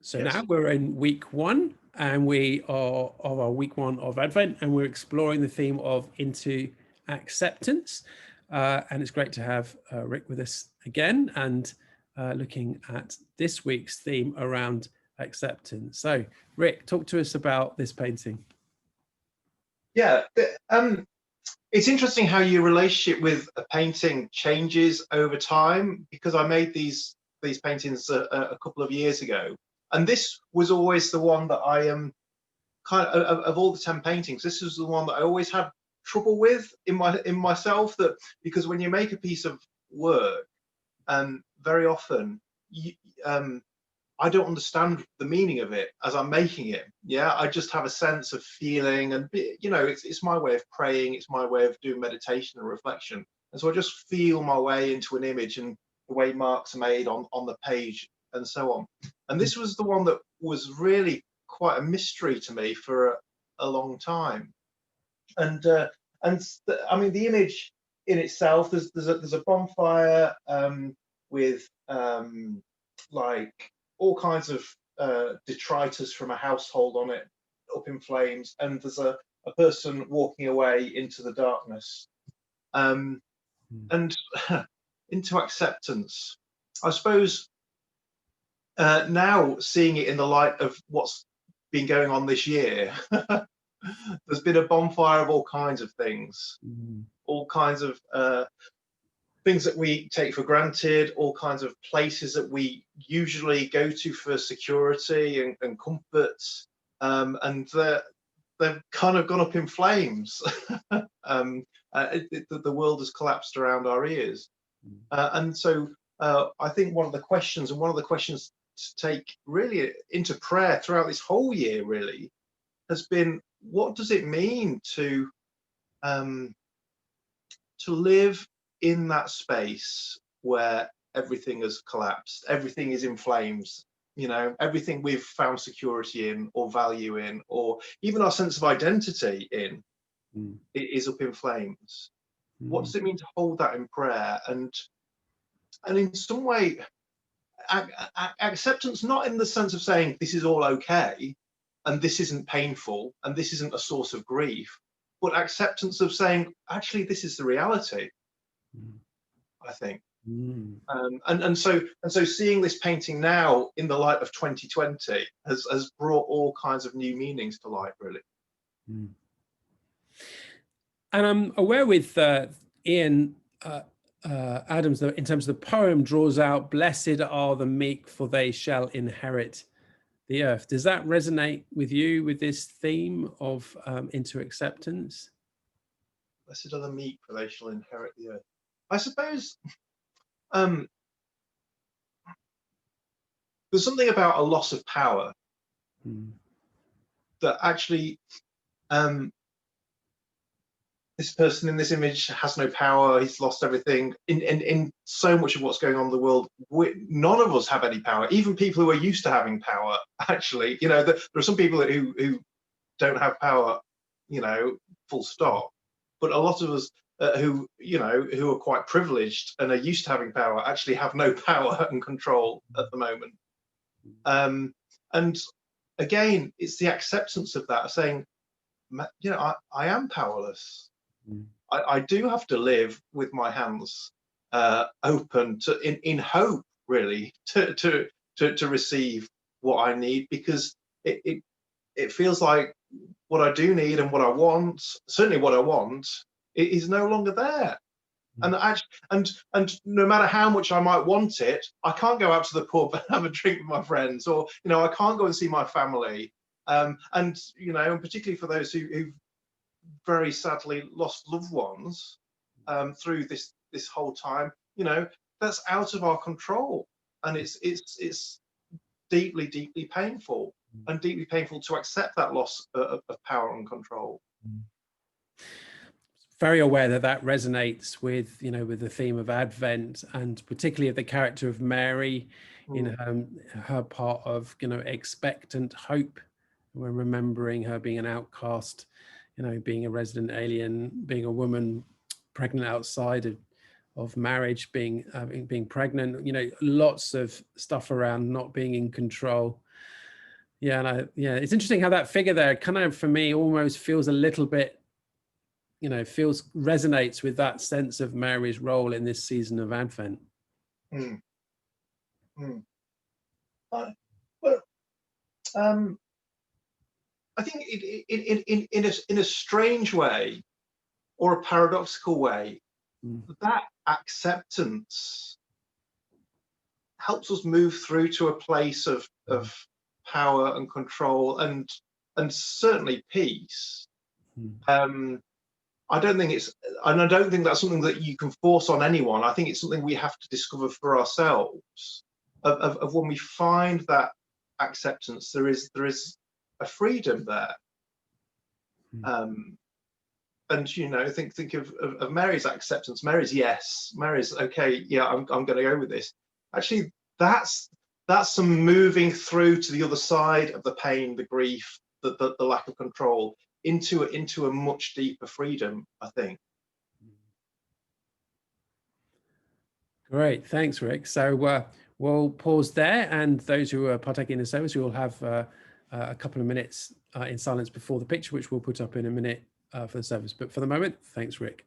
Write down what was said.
So Yes. now we're in week one, and we are of our week one of Advent, and we're exploring the theme of into acceptance. And it's great to have Rick with us again, and looking at this week's theme around acceptance. So, Rick, talk to us about this painting. Yeah. It's interesting how your relationship with a painting changes over time, because I made these paintings a couple of years ago, and this was always the one that I am kind of all the 10 paintings. This was the one that I always had trouble with in myself. That because when you make a piece of work, very often you, I don't understand the meaning of it as I'm making it. Yeah, I just have a sense of feeling, and it's my way of praying. It's my way of doing meditation and reflection. And so I just feel my way into an image and the way marks are made on the page and so on. And this was the one that was really quite a mystery to me for a long time. And I mean, the image in itself, there's a bonfire with like all kinds of detritus from a household on it up in flames, and there's a person walking away into the darkness, and into acceptance. I suppose now seeing it in the light of what's been going on this year, there's been a bonfire of all kinds of things, all kinds of things that we take for granted, all kinds of places that we usually go to for security and comforts, and they've kind of gone up in flames. The world has collapsed around our ears. And so I think one of the questions to take really into prayer throughout this whole year really has been, what does it mean to live in that space where everything has collapsed, everything is in flames, everything we've found security in or value in, or even our sense of identity in, it is up in flames. What does it mean to hold that in prayer? And in some way, acceptance, not in the sense of saying this is all okay and this isn't painful and this isn't a source of grief, but acceptance of saying, actually, this is the reality, I think. And so seeing this painting now in the light of 2020 has brought all kinds of new meanings to light, really. And I'm aware with Ian Adams, in terms of the poem, draws out, "Blessed are the meek, for they shall inherit the earth." Does that resonate with you, with this theme of into acceptance? Blessed are the meek, for they shall inherit the earth. I suppose there's something about a loss of power that actually this person in this image has no power. He's lost everything. In so much of what's going on in the world, none of us have any power. Even people who are used to having power, actually, there are some people who don't have power, full stop. But a lot of us who are quite privileged and are used to having power actually have no power and control at the moment. And again, it's the acceptance of that, saying, I am powerless. I do have to live with my hands open in hope, really, to receive what I need, because it feels like what I do need and what I want, certainly what I want, it is no longer there. And no matter how much I might want it, I can't go out to the pub and have a drink with my friends, or I can't go and see my family. And particularly for those who've very sadly lost loved ones through this whole time, that's out of our control, and it's deeply, deeply painful, and deeply painful to accept that loss of power and control. Very aware that resonates with with the theme of Advent, and particularly of the character of Mary in her part of expectant hope. We're remembering her being an outcast, being a resident alien, being a woman pregnant outside of marriage, being pregnant, lots of stuff around not being in control. Yeah, and yeah, it's interesting how that figure there kind of, for me, almost feels a little bit, resonates with that sense of Mary's role in this season of Advent. Mm. Mm. Well, I think in a strange way, or a paradoxical way, that acceptance helps us move through to a place of power and control, and certainly peace. I don't think that's something that you can force on anyone. I think it's something we have to discover for ourselves. Of when we find that acceptance, there is a freedom there. And think of Mary's acceptance. Mary's yes. Mary's okay. Yeah, I'm going to go with this. Actually, that's some moving through to the other side of the pain, the grief, the lack of control, into a much deeper freedom, I think. Great, thanks, Rick. So we'll pause there, and those who are partaking in the service, we will have a couple of minutes in silence before the picture, which we'll put up in a minute for the service. But for the moment, thanks, Rick.